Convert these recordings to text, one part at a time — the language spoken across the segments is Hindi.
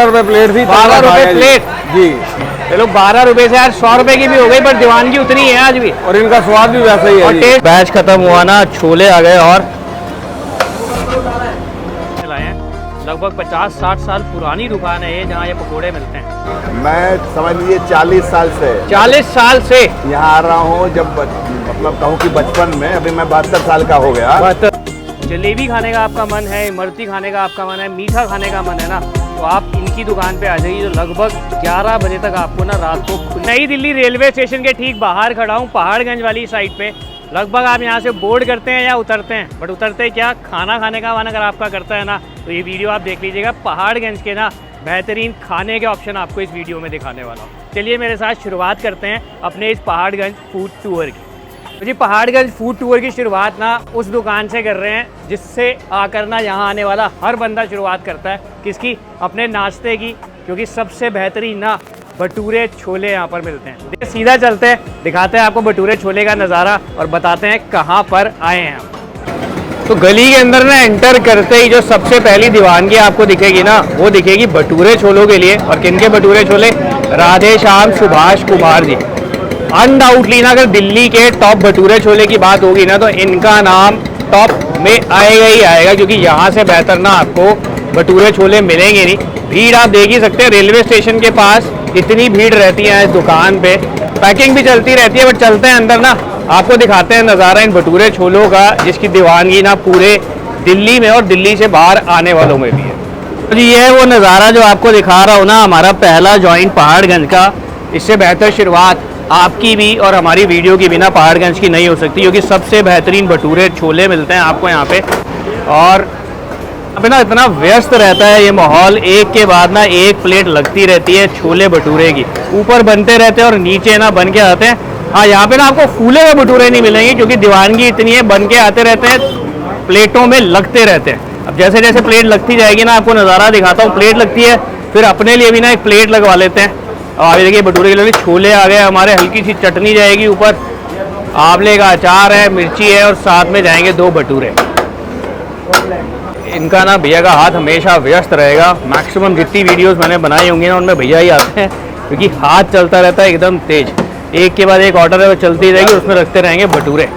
रुपए प्लेट थी, 12 रुपए प्लेट जी। ये लोग 12 रुपए से यार 100 रुपए की भी हो गई, पर दीवानगी उतनी है आज भी, और इनका स्वाद भी वैसा ही है जी। बैच खत्म हुआ ना, छोले आ गए और लगभग 50-60 साल पुरानी दुकान है ये, जहाँ ये पकोड़े मिलते हैं। मैं समझ लीजिए 40 साल से 40 साल से यहाँ आ रहा हूँ। जब मतलब कहूँ कि बचपन में, अभी मैं 72 साल का हो गया। जलेबी खाने का आपका मन है, इमरती खाने का आपका मन है, मीठा खाने का मन है ना, तो आप इनकी दुकान पे आ जाइए, जो लगभग 11 बजे तक आपको ना रात को। नई दिल्ली रेलवे स्टेशन के ठीक बाहर खड़ा हूँ, पहाड़गंज वाली साइड पे। लगभग आप यहाँ से बोर्ड करते हैं या उतरते हैं, बट उतरते क्या, खाना खाने का मन अगर आपका करता है ना, तो ये वीडियो आप देख लीजिएगा। पहाड़गंज के ना बेहतरीन खाने के ऑप्शन आपको इस वीडियो में दिखाने वाला हूँ। चलिए मेरे साथ शुरुआत करते हैं अपने इस पहाड़गंज फूड टूर की। तो जी पहाड़गंज फूड टूर की शुरुआत ना उस दुकान से कर रहे हैं जिससे आकर ना यहाँ आने वाला हर बंदा शुरुआत करता है किसकी, अपने नाश्ते की, क्योंकि सबसे बेहतरीन ना भटूरे छोले यहाँ पर मिलते हैं। सीधा चलते हैं, दिखाते हैं आपको भटूरे छोले का नज़ारा और बताते हैं कहाँ पर आए हैं हम। तो गली के अंदर ना एंटर करते ही जो सबसे पहली दीवानगी आपको दिखेगी ना, वो दिखेगी भटूरे छोलों के लिए। और किनके भटूरे छोले? राधे श्याम सुभाष कुमार जी। अनडाउटली ना अगर दिल्ली के टॉप भटूरे छोले की बात होगी ना, तो इनका नाम टॉप में आएगा ही आएगा, क्योंकि यहाँ से बेहतर ना आपको भटूरे छोले मिलेंगे नहीं। भीड़ आप देख ही सकते हैं, रेलवे स्टेशन के पास इतनी भीड़ रहती है इस दुकान पे। पैकिंग भी चलती रहती है, बट चलते हैं अंदर ना, आपको दिखाते हैं नज़ारा इन भटूरे छोलों का, जिसकी दीवानगी ना पूरे दिल्ली में और दिल्ली से बाहर आने वालों में भी है। तो जी ये है वो नज़ारा जो आपको दिखा रहा हूँ ना, हमारा पहला जॉइंट पहाड़गंज का। इससे बेहतर शुरुआत आपकी भी और हमारी वीडियो की भी ना पहाड़गंज की नहीं हो सकती, क्योंकि सबसे बेहतरीन भटूरे छोले मिलते हैं आपको यहाँ पे। और अभी ना इतना व्यस्त रहता है ये माहौल, एक के बाद ना एक प्लेट लगती रहती है छोले भटूरे की। ऊपर बनते रहते हैं और नीचे ना बन के आते हैं। हाँ, यहाँ पे ना आपको फूले हुए भटूरे नहीं मिलेंगे, क्योंकि दीवानगी इतनी है, बन के आते रहते हैं, प्लेटों में लगते रहते हैं। अब जैसे जैसे प्लेट लगती जाएगी ना, आपको नज़ारा दिखाता हूँ। प्लेट लगती है, फिर अपने लिए भी ना एक प्लेट लगवा लेते हैं। और आगे देखिए भटूरे के लिए छोले आ गए हमारे, हल्की सी चटनी जाएगी ऊपर, आंवले का अचार है, मिर्ची है, और साथ में जाएंगे 2 भटूरे। इनका ना भैया का हाथ हमेशा व्यस्त रहेगा। मैक्सिमम जितनी वीडियोस मैंने बनाई होंगी ना, उनमें भैया ही आते हैं, क्योंकि हाथ चलता रहता है एकदम तेज। एक के बाद एक ऑर्डर है वो चलती रहेगी, उसमें रखते रहेंगे भटूरे।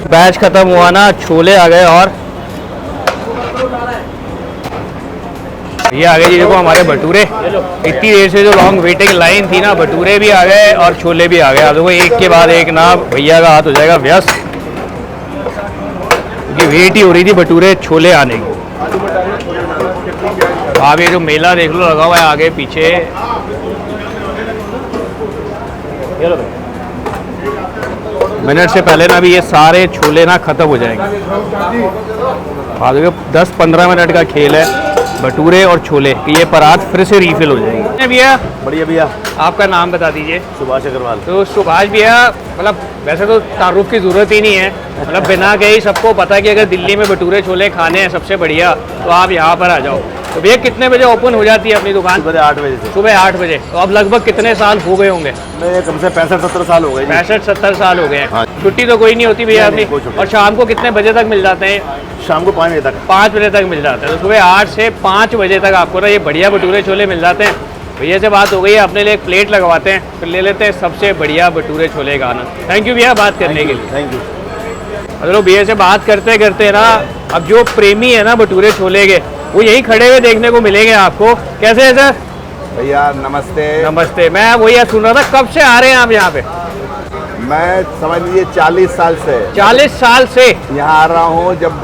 बैच खत्म हुआ ना, छोले आ गए और ये आ गए जी, देखो हमारे भटूरे। इतनी देर से जो लॉन्ग वेटिंग लाइन थी ना, भटूरे भी आ गए और छोले भी आ गए। अब देखो एक के बाद एक ना भैया का हाथ हो जाएगा व्यस्त, क्योंकि वेट ही हो रही थी भटूरे छोले आने की। आप ये जो मेला देख लो लगा हुआ है आगे पीछे, मिनट से पहले ना भी ये सारे छोले ना खत्म हो जाएंगे। आप देखो 10-15 मिनट का खेल है, भटूरे और छोले की ये परात फिर से रीफिल हो जाएगी। भैया बढ़िया भैया, आपका नाम बता दीजिए। सुभाष अग्रवाल। तो सुभाष भैया, मतलब वैसे तो तारुफ की ज़रूरत ही नहीं है, मतलब बिना गए ही सबको पता है कि अगर दिल्ली में भटूरे छोले खाने हैं सबसे बढ़िया, तो आप यहाँ पर आ जाओ। तो भैया कितने बजे ओपन हो जाती है अपनी दुकान? सुबह 8 बजे से। सुबह 8 बजे। तो अब लगभग कितने साल हो गए होंगे? मेरे कम से 65-70 साल हो गए। 65-70 साल हो गए हैं। हाँ। छुट्टी तो कोई नहीं होती भैया अपनी? और शाम को कितने बजे तक मिल जाते हैं? शाम को 5 बजे तक। 5 बजे तक मिल जाते हैं। तो सुबह 8 से 5 बजे तक आपको ना ये बढ़िया भटूरे छोले मिल जाते हैं। भैया से बात हो गई है, अपने लिए एक प्लेट लगवाते हैं, फिर ले लेते हैं सबसे बढ़िया भटूरे छोले का आनंद। थैंक यू भैया बात करने के लिए। Thank you. चलो भैया से बात करते करते ना, अब जो प्रेमी है ना भटूरे छोले के, वो यही खड़े हुए देखने को मिलेंगे आपको। कैसे है सर? भैया नमस्ते। नमस्ते। मैं वही सुन रहा था, कब से आ रहे हैं आप यहाँ पे? मैं समझ लीजिए 40 साल से 40 साल से यहाँ आ रहा हूँ। जब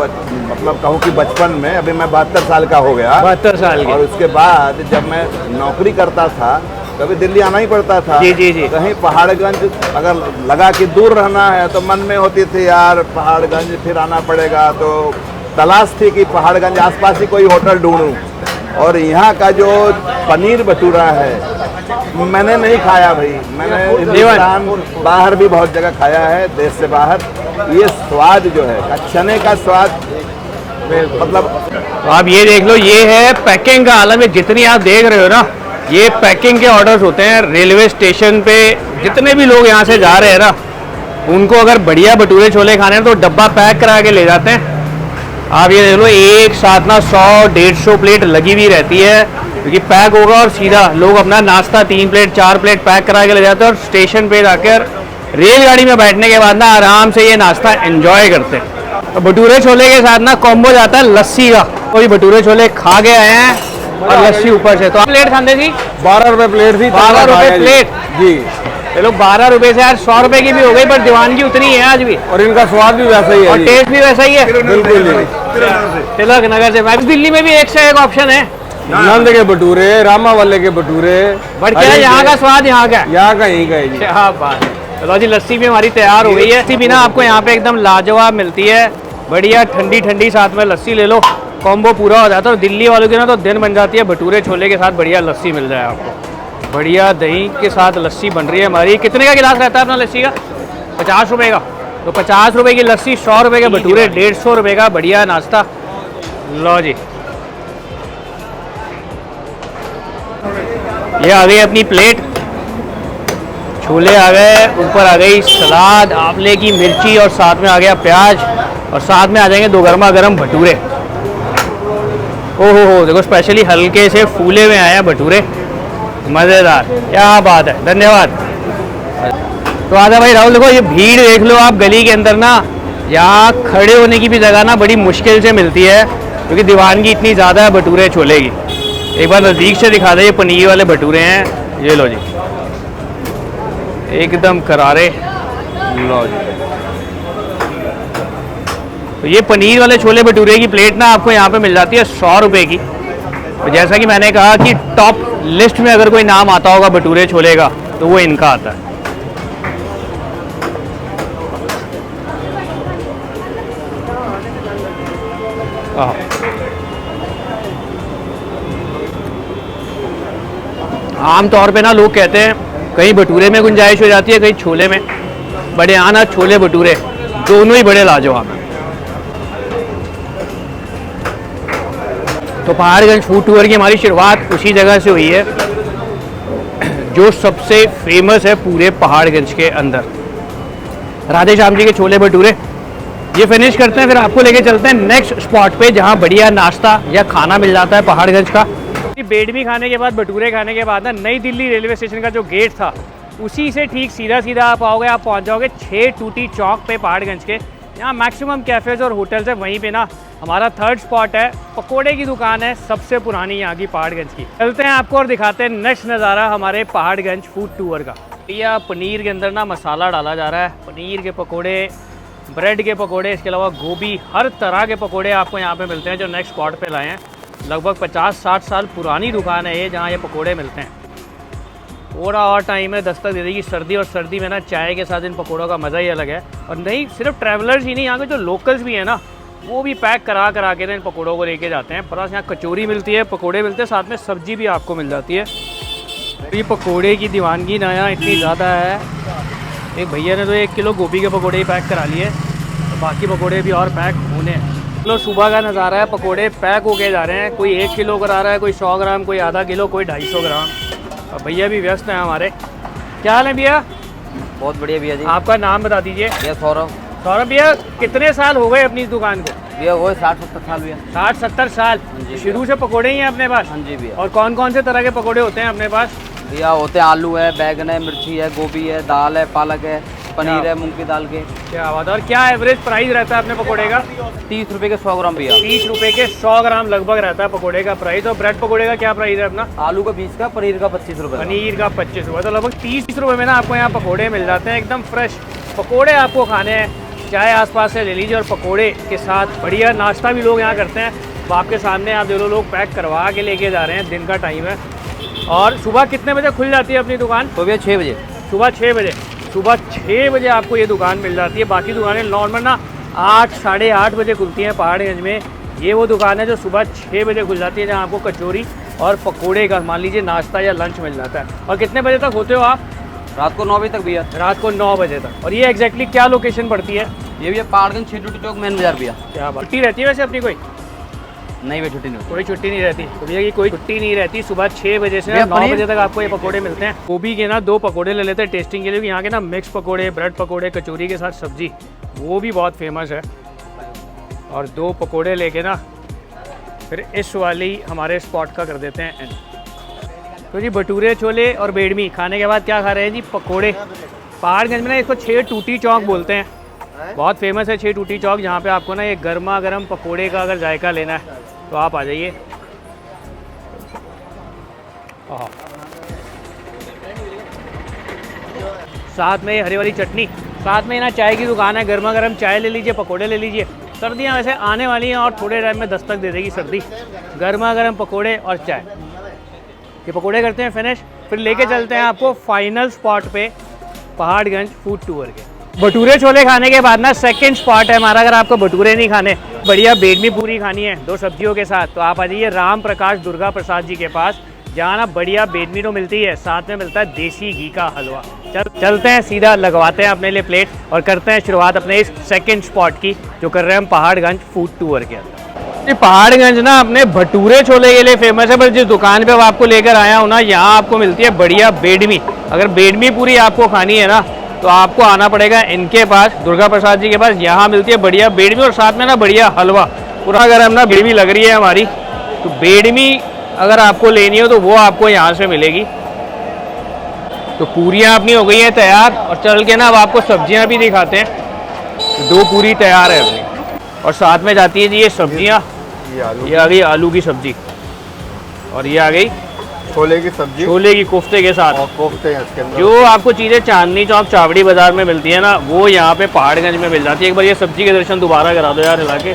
मतलब कहूँ कि बचपन में, अभी मैं 72 साल का हो गया। 72 साल के। और उसके बाद जब मैं नौकरी करता था, कभी दिल्ली आना ही पड़ता था। जी जी जी। कहीं पहाड़गंज अगर लगा कि दूर रहना है, तो मन में होती थी यार पहाड़गंज फिर आना पड़ेगा। तो तलाश थी कि पहाड़गंज आसपास ही कोई होटल ढूंढूं। और यहाँ का जो पनीर भटूरा है मैंने नहीं खाया भाई, मैंने हिंदुस्तान बाहर भी बहुत जगह खाया है, देश से बाहर। ये स्वाद जो है, चने का स्वाद, मतलब तो आप ये देख लो, ये है पैकिंग का आलम है। जितनी आप देख रहे हो ना, ये पैकिंग के ऑर्डर्स होते हैं। रेलवे स्टेशन पे जितने भी लोग यहाँ से जा रहे हैं ना, उनको अगर बढ़िया भटूरे छोले खाने हैं तो डब्बा पैक करा के ले जाते हैं। आप ये देख लो, एक साथ ना 100-150 प्लेट लगी हुई रहती है। क्योंकि पैक होगा और सीधा लोग अपना नाश्ता 3 प्लेट 4 प्लेट पैक करा के ले जाते हैं और स्टेशन पे जाकर रेलगाड़ी में बैठने के बाद ना आराम से ये नाश्ता एंजॉय करते हैं। तो भटूरे छोले के साथ ना कॉम्बो जाता है लस्सी का। कोई भटूरे छोले खा के आए हैं और लस्सी ऊपर से। तो आप प्लेट खाते थी 12 रुपए प्लेट थी। 12 रुपए प्लेट जी। ये लोग 12 रुपए से यार 100 रुपए की भी हो गई, पर दीवानगी उतनी है आज भी और इनका स्वाद भी वैसा ही है और जी। टेस्ट भी वैसा ही है। बिल्कुल जी। तिलक नगर से मैं दिल्ली में भी एक से एक ऑप्शन है। नंद के भटूरे, रामा वाले के भटूरे, बट क्या है, यहाँ का स्वाद यहाँ का है। यहाँ का यहीं का है जी। क्या बात है। चलो जी, लस्सी भी हमारी तैयार हो गई है। लस्सी भी ना आपको यहाँ पे एकदम लाजवाब मिलती है, बढ़िया ठंडी ठंडी, साथ में लस्सी ले लो, कॉम्बो पूरा हो जाता है। और दिल्ली वालों की ना तो दिन बन जाती है भटूरे छोले के साथ बढ़िया लस्सी मिल जाए आपको। बढ़िया दही के साथ लस्सी बन रही है हमारी। कितने का गिलास रहता है अपना लस्सी का? 50 रुपये का। तो 50 रुपये की लस्सी, 100 रुपये के भटूरे, 150 रुपये का बढ़िया नाश्ता। लो जी, ये आ गई अपनी प्लेट, छोले आ गए, ऊपर आ गई सलाद, आंवले की मिर्ची और साथ में आ गया प्याज और साथ में आ जाएंगे 2 गर्मा गर्म भटूरे। ओहो हो, देखो स्पेशली हल्के से फूले हुए आए हैं भटूरे, मज़ेदार, क्या बात है। धन्यवाद। तो आजा भाई राहुल, देखो ये भीड़ देख लो आप गली के अंदर ना, यहाँ खड़े होने की भी जगह ना बड़ी मुश्किल से मिलती है क्योंकि दीवानगी इतनी ज़्यादा है भटूरे छोले की। एक बार नज़दीक से दिखा दे, ये पनीर वाले भटूरे हैं, ये लो जी, एकदम करारे। लो जी, तो ये पनीर वाले छोले भटूरे की प्लेट ना आपको यहाँ पे मिल जाती है 100 रुपये की। तो जैसा कि मैंने कहा कि टॉप लिस्ट में अगर कोई नाम आता होगा भटूरे छोले का तो वो इनका आता है। आम तौर पे ना लोग कहते हैं कहीं भटूरे में गुंजाइश हो जाती है, कहीं छोले में, बड़े यहाँ ना छोले भटूरे दोनों ही बड़े लाजवाब हैं। तो पहाड़गंज फूड टूर की हमारी शुरुआत उसी जगह से हुई है जो सबसे फेमस है पूरे पहाड़गंज के अंदर, राधे श्याम जी के छोले भटूरे। ये फिनिश करते हैं, फिर आपको लेके चलते हैं नेक्स्ट स्पॉट पे जहाँ बढ़िया नाश्ता या खाना मिल जाता है पहाड़गंज का। बेडमी खाने के बाद, भटूरे खाने के बाद ना नई दिल्ली रेलवे स्टेशन का जो गेट था उसी से ठीक सीधा सीधा आप आओगे, आप पहुँच जाओगे 6 टूटी चौक पे पहाड़गंज के। यहाँ मैक्सिमम कैफ़ेज़ और होटल्स है। वहीं पे ना हमारा 3rd स्पॉट है, पकोड़े की दुकान है सबसे पुरानी यहाँ की पहाड़गंज की। चलते हैं आपको और दिखाते हैं नेक्स्ट नज़ारा हमारे पहाड़गंज फूड टूर का। यह पनीर के अंदर ना मसाला डाला जा रहा है, पनीर के पकोड़े, ब्रेड के पकोड़े, इसके अलावा गोभी, हर तरह के पकोड़े आपको यहाँ पे मिलते हैं जो नेक्स्ट स्पॉट पे लाए हैं। लगभग 50-60 साल पुरानी दुकान है ये जहाँ ये पकोड़े मिलते हैं। थोड़ा और टाइम है, दस्तक दे देगी सर्दी, और सर्दी में ना चाय के साथ इन पकोड़ों का मज़ा ही अलग है। और नहीं सिर्फ ट्रैवलर्स ही नहीं, यहाँ के जो लोकल्स भी हैं ना वो भी पैक करा के इन पकोड़ों को लेके जाते हैं। प्लस यहाँ कचौरी मिलती है, पकोड़े मिलते हैं, साथ में सब्जी भी आपको मिल जाती है। ये पकोड़े की दीवानगी ना यहाँ इतनी ज़्यादा है, एक भैया ने तो 1 किलो गोभी के पकोड़े ही पैक करा लिए, तो बाकी पकोड़े भी और पैक होने हैं। चलो सुबह का नज़ारा है, पकोड़े पैक होके जा रहे हैं, कोई 1 किलो करा रहा है, कोई 100 ग्राम, कोई आधा किलो, कोई 250 ग्राम। और भैया भी व्यस्त हैं हमारे। क्या हाल है भैया? बहुत बढ़िया भैया जी। आपका नाम बता दीजिए। भैया सौरभ। सौरभ भैया, कितने साल हो गए अपनी इस दुकान को? भैया वो 60-70 साल भैया। 60-70 साल। शुरू से पकोड़े ही हैं अपने पास? हाँ जी भैया। और कौन कौन से तरह के पकोड़े होते हैं अपने पास? भैया होते हैं आलू है, बैगन है, मिर्ची है, गोभी है, दाल है, पालक है, पनीर है मूंग की दाल के। क्या बात है। और क्या एवरेज प्राइस रहता है अपने पकोड़े का? 30 रुपये के 100 ग्राम भैया। 30 रुपये के 100 ग्राम लगभग रहता है पकोड़े का प्राइस। और ब्रेड पकोड़े का क्या प्राइस है अपना? आलू का 20 का, पनीर का 25 रुपये। पनीर का 25 रुपये। तो लगभग 30 रुपये में ना आपको यहाँ पकोड़े मिल जाते हैं, एकदम फ्रेश पकोड़े आपको खाने हैं। चाय आसपास से ले लीजिए और पकोड़े के साथ बढ़िया नाश्ता भी लोग यहाँ करते हैं। तो आपके सामने आप देखो लोग पैक करवा के लेके जा रहे हैं, दिन का टाइम है। और सुबह कितने बजे खुल जाती है अपनी दुकान? तो भैया 6 बजे। सुबह 6 बजे। सुबह 6 बजे आपको ये दुकान मिल जाती है। बाकी दुकानें नॉर्मल ना 8 साढ़े 8 बजे खुलती हैं पहाड़गंज में। ये वो दुकान है जो सुबह 6 बजे खुल जाती है, जहाँ आपको कचौरी और पकोड़े का मान लीजिए नाश्ता या लंच मिल जाता है। और कितने बजे तक होते हो आप? रात को 9 बजे तक भैया। रात को 9 बजे तक। और ये एग्जैक्टली क्या लोकेशन पड़ती है? ये भैया पहाड़गंज 6 टूटी चौक मेन बाजार भैया। क्या बात। छुट्टी रहती है वैसे अपनी? कोई नहीं भैया छुट्टी नहीं। कोई छुट्टी नहीं रहती। तो भैया की कोई छुट्टी नहीं रहती। सुबह 6 बजे से 9 बजे तक आपको ये पकोड़े मिलते हैं। गोभी के ना 2 पकोड़े ले लेते हैं टेस्टिंग के लिए। यहाँ के ना मिक्स पकोड़े, ब्रेड पकोड़े, कचौरी के साथ सब्जी, वो भी बहुत फेमस है। और 2 पकोड़े लेके ना फिर इस वाली हमारे स्पॉट का कर देते हैं एंड। तो जी भटूरे छोले और बेडमी खाने के बाद क्या खा रहे हैं जी? पकोड़े। पहाड़गंज में ना इसको 6 टूटी चौक बोलते हैं, बहुत फेमस है 6 टूटी चौक, जहाँ पे आपको ना ये गर्मा गर्म पकोड़े का अगर जायका लेना है तो आप आ जाइए। साथ में ये हरी वाली चटनी, साथ में ना चाय की दुकान है, गर्मा गर्म चाय ले लीजिए, पकोड़े ले लीजिए। सर्दियाँ वैसे आने वाली हैं और थोड़े टाइम में दस्तक दे देगी सर्दी। गर्मा गर्म पकोड़े और चाय, ये पकोड़े करते हैं फिनिश, फिर लेके चलते हैं आपको फाइनल स्पॉट पे पहाड़गंज फूड टूर के। भटूरे छोले खाने के बाद ना सेकंड स्पॉट है हमारा, अगर आपको भटूरे नहीं खाने, बढ़िया बेडमी पूरी खानी है 2 सब्जियों के साथ, तो आप आ जाइए राम प्रकाश दुर्गा प्रसाद जी के पास, जहाँ ना बढ़िया बेडमी तो मिलती है, साथ में मिलता है देसी घी का हलवा। चलते हैं सीधा, लगवाते हैं अपने लिए प्लेट और करते हैं शुरुआत अपने इस सेकंड स्पॉट की, जो कर रहे हैं हम पहाड़गंज फूड टूर के अंदर। ये पहाड़गंज ना अपने भटूरे छोले के लिए फेमस है, पर जिस दुकान पे अब आपको लेकर आया हूँ ना, यहाँ आपको मिलती है बढ़िया बेडमी। अगर बेडमी पूरी आपको खानी है ना, तो आपको आना पड़ेगा इनके पास, दुर्गा प्रसाद जी के पास। यहाँ मिलती है बढ़िया बेडमी और साथ में ना बढ़िया हलवा। पूरा गर्म ना बेडमी लग रही है हमारी, तो बेडमी अगर आपको लेनी हो तो वो आपको यहाँ से मिलेगी। तो पूरियाँ अपनी हो गई हैं तैयार, और चल के ना अब आपको सब्जियाँ भी दिखाते हैं। तो 2 पूरी तैयार है अपनी, और साथ में जाती है जी ये सब्जियाँ। ये आ गई आलू की सब्जी, और ये आ गई छोले की सब्जी, छोले की कोफ्ते के साथ। और कोफ्ते हैं इसके अंदर। जो आपको चीज़ें चांदनी चौक चावड़ी बाजार में मिलती है ना, वो यहाँ पे पहाड़गंज में मिल जाती है। एक बार ये सब्जी के दर्शन दोबारा करा दो यार हिला के।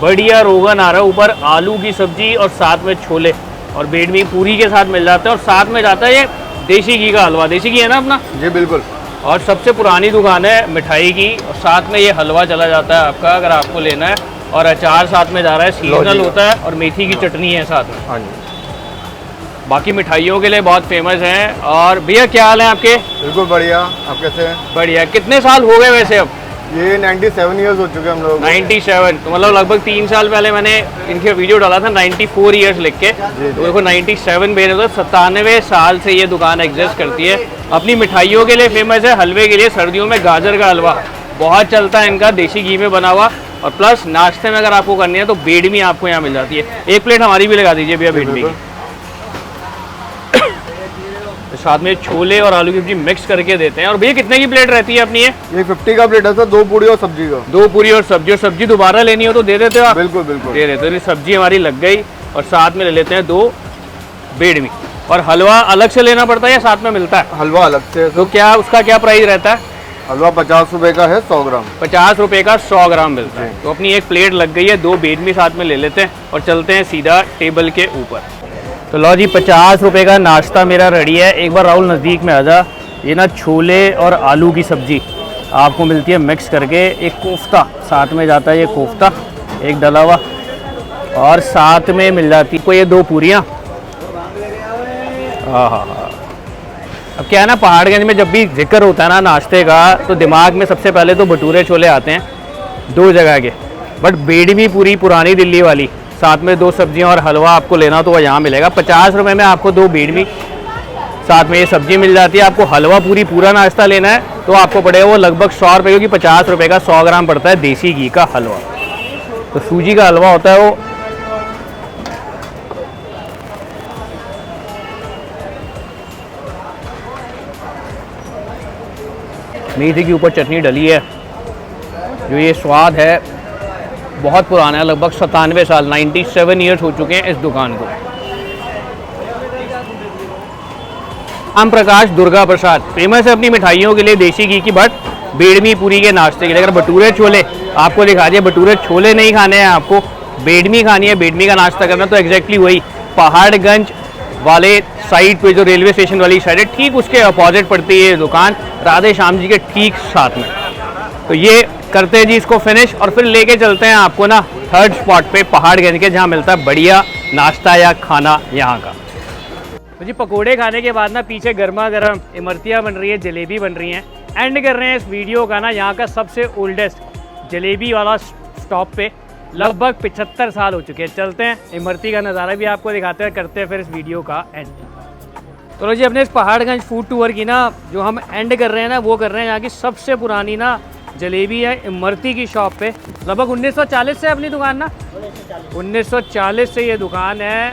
बढ़िया रोगन आ रहा है, ऊपर आलू की सब्जी और साथ में छोले, और बेडमी पूरी के साथ मिल जाता है, और साथ में जाता है ये देसी घी का हलवा। देसी घी है ना अपना जी बिल्कुल। और सबसे पुरानी दुकान है मिठाई की, और साथ में ये हलवा चला जाता है आपका अगर आपको लेना है, और अचार साथ में जा रहा है, सीजनल होता है, और मेथी की चटनी है साथ में। हाँ जी। बाकी मिठाइयों के लिए बहुत फेमस हैं। और भैया क्या हाल है आपके? बिल्कुल बढ़िया, आप कैसे हैं? बढ़िया। कितने साल हो गए वैसे अब? ये 97 ईयर्स हो चुके हैं हम लोग। 97, तो मतलब लगभग 3 साल पहले मैंने इनके वीडियो डाला था 94 ईयर्स लिख के, तो देखो 97 भेज दो। 97 साल से ये दुकान एग्जिस्ट करती है। अपनी मिठाइयों के लिए फेमस है, हलवे के लिए सर्दियों में गाजर का हलवा बहुत चलता है इनका, देसी घी में बना हुआ। और प्लस नाश्ते में अगर आपको करनी है तो बेडमी आपको यहाँ मिल जाती है। 1 प्लेट हमारी भी लगा दीजिए भैया बेडमी की। साथ में छोले और आलू की सब्जी मिक्स करके देते हैं। और भैया कितने की प्लेट रहती है अपनी? ये 50 का प्लेट है सर, 2 पूरी और सब्जी का। 2 पूरी और सब्जी। और सब्जी दोबारा लेनी हो तो दे देते हो आप? बिल्कुल बिल्कुल दे देते हो। सब्जी हमारी लग गई, और साथ में ले लेते हैं 2 बेडमी। और हलवा अलग से लेना पड़ता है या साथ में मिलता है? हलवा अलग से। तो क्या उसका क्या प्राइस रहता है? हलवा 50 रुपए का है, 100 ग्राम। 50 रुपए का 100 ग्राम मिलता है। तो अपनी 1 प्लेट लग गई है, 2 बेडमी साथ में ले लेते हैं, और चलते हैं सीधा टेबल के ऊपर। तो लो जी 50 रुपए का नाश्ता मेरा रेडी है। एक बार राहुल नज़दीक में आ जा। ये ना छोले और आलू की सब्जी आपको मिलती है मिक्स करके, एक कोफ्ता साथ में जाता है, ये कोफ्ता एक डला हुआ, और साथ में मिल जाती है ये 2 पूरियाँ। हाँ। अब क्या है ना, पहाड़गंज में जब भी जिक्र होता है ना नाश्ते का, तो दिमाग में सबसे पहले तो भटूरे छोले आते हैं 2 जगह के, बट बेडमी पूरी पुरानी दिल्ली वाली, साथ में 2 सब्जियां और हलवा आपको लेना तो वह यहाँ मिलेगा। 50 रुपए में आपको 2 बेडमी, साथ में ये सब्जी मिल जाती है। आपको हलवा पूरा नाश्ता लेना है तो आपको पड़ेगा वो लगभग 100 रुपये, क्योंकि 50 रुपये का 100 ग्राम पड़ता है देसी घी का हलवा। तो सूजी का हलवा होता है वो। मेथी के ऊपर चटनी डली है। जो ये स्वाद है बहुत पुराना है, लगभग 97 साल 97 ईयर्स हो चुके हैं इस दुकान को। राम प्रकाश दुर्गा प्रसाद फेमस है अपनी मिठाइयों के लिए देसी घी की, बट बेडमी पूरी के नाश्ते के लिए। अगर भटूरे छोले आपको दिखा दिए, भटूरे छोले नहीं खाने हैं आपको, बेडमी खानी है, बेडमी का नाश्ता करना, तो एग्जैक्टली वही पहाड़गंज वाले साइड पे जो रेलवे स्टेशन वाली साइड है, ठीक उसके अपोजिट पड़ती है ये दुकान, राधे श्याम जी के ठीक साथ में। तो ये करते हैं जी इसको फिनिश, और फिर लेके चलते हैं आपको ना 3rd स्पॉट पे पहाड़गंज के, जहाँ मिलता है बढ़िया नाश्ता या खाना यहाँ का। तो जी पकोड़े खाने के बाद ना पीछे गर्मा गर्म इमरतियाँ बन रही है, जलेबी बन रही हैं। एंड कर रहे हैं इस वीडियो का ना यहाँ का सबसे ओल्डेस्ट जलेबी वाला स्टॉप पे, लगभग 75 साल हो चुके हैं। चलते हैं इमरती का नज़ारा भी आपको दिखाते हैं, करते हैं फिर इस वीडियो का एंड। तो जी अपने इस पहाड़गंज फूड टूर की ना जो हम एंड कर रहे हैं ना, वो कर रहे हैं यहाँ की सबसे पुरानी ना जलेबी है इमरती की शॉप पे। लगभग 1940 से अपनी दुकान ना 1940 से ये दुकान है,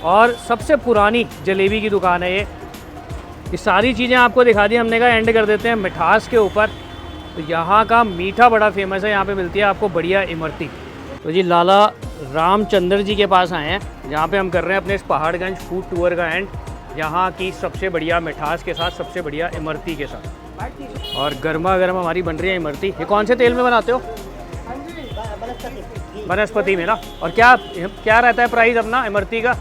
और सबसे पुरानी जलेबी की दुकान है ये सारी चीज़ें आपको दिखा दी हमने कहा एंड कर देते हैं मिठास के ऊपर। तो यहाँ का मीठा बड़ा फेमस है, यहाँ पे मिलती है आपको बढ़िया इमरती। तो जी लाला रामचंद्र जी के पास आए हैं, जहाँ पे हम कर रहे हैं अपने इस पहाड़गंज फूड टूर का एंड, यहाँ की सबसे बढ़िया मिठास के साथ, सबसे बढ़िया इमरती के साथ। और गर्मा गर्म हमारी बन रही है इमरती। ये कौन से तेल में बनाते हो? वनस्पति में ना। और क्या क्या रहता है प्राइस अपना इमरती का?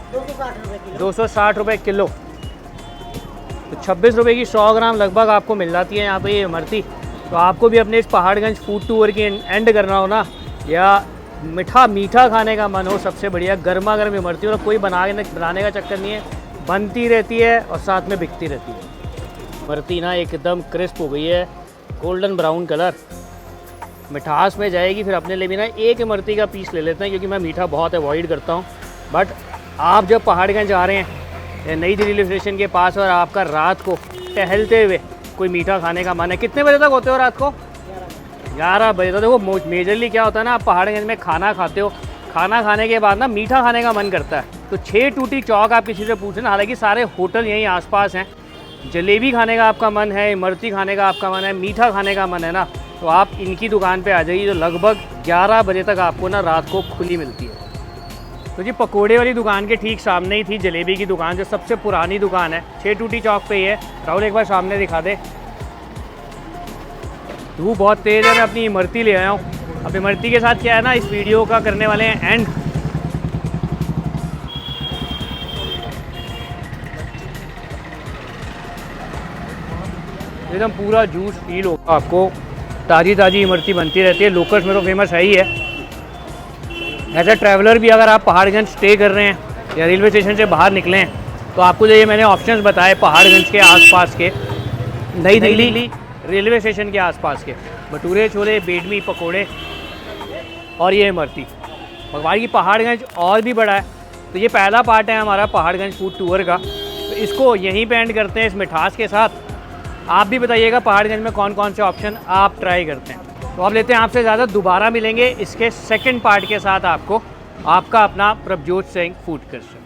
260 रुपये किलो। तो 26 रुपये की 100 ग्राम लगभग आपको मिल जाती है यहाँ पे ये इमरती। तो आपको भी अपने इस पहाड़गंज फूड टूर की एंड करना हो ना, या मीठा खाने का मन हो, सबसे बढ़िया गर्मा गर्म इमरती। और कोई बनाने का चक्कर नहीं है, बनती रहती है और साथ में बिकती रहती है। इमरती ना एकदम क्रिस्प हो गई है, गोल्डन ब्राउन कलर, मिठास में जाएगी। फिर अपने लिए भी ना एक इमरती का पीस ले लेते हैं, क्योंकि मैं मीठा बहुत अवॉइड करता हूँ। बट आप जब पहाड़गंज आ रहे हैं नई दिल्ली रेलवे स्टेशन के पास, और आपका रात को टहलते हुए कोई मीठा खाने का मन है, कितने बजे तक होते हो रात को? 11 बजे तक। देखो मेजरली क्या होता है ना, आप पहाड़गंज में खाना खाते हो, खाना खाने के बाद ना मीठा खाने का मन करता है। तो 6 टूटी चौक आप किसी से पूछें ना, हालांकि सारे होटल यहीं आसपास हैं, जलेबी खाने का आपका मन है, इमरती खाने का आपका मन है, मीठा खाने का मन है ना, तो आप इनकी दुकान पे आ जाइए, जो लगभग 11 बजे तक आपको ना रात को खुली मिलती है। तो जी पकोड़े वाली दुकान के ठीक सामने ही थी जलेबी की दुकान, जो सबसे पुरानी दुकान है, 6 टूटी चौक पे ही है। राहुल एक बार सामने दिखा दे। धूप बहुत तेज़ है, मैं अपनी इमरती ले आया हूँ। अब इमरती के साथ क्या है ना, इस वीडियो का करने वाले हैं एंड। एकदम पूरा जूस फील होगा आपको, ताज़ी ताज़ी इमरती बनती रहती है। लोकल्स में तो फेमस है ही है। एज ए ट्रैवलर भी अगर आप पहाड़गंज स्टे कर रहे हैं या रेलवे स्टेशन से बाहर निकले हैं, तो आपको जो ये मैंने ऑप्शंस बताए पहाड़गंज के आसपास के, नई दिल्ली रेलवे स्टेशन के आसपास के, भटूरे छोले, बेडमी, पकोड़े और ये इमरती। भगवान की पहाड़गंज और भी बड़ा है। तो ये पहला पार्ट है हमारा पहाड़गंज फूड टूर का, तो इसको यहीं पे एंड करते हैं इस मिठास के साथ। आप भी बताइएगा पहाड़गंज में कौन कौन से ऑप्शन आप ट्राई करते हैं। तो अब लेते हैं आपसे ज़्यादा, दोबारा मिलेंगे इसके सेकंड पार्ट के साथ आपको, आपका अपना प्रभजोत सिंह फूड कर्सर।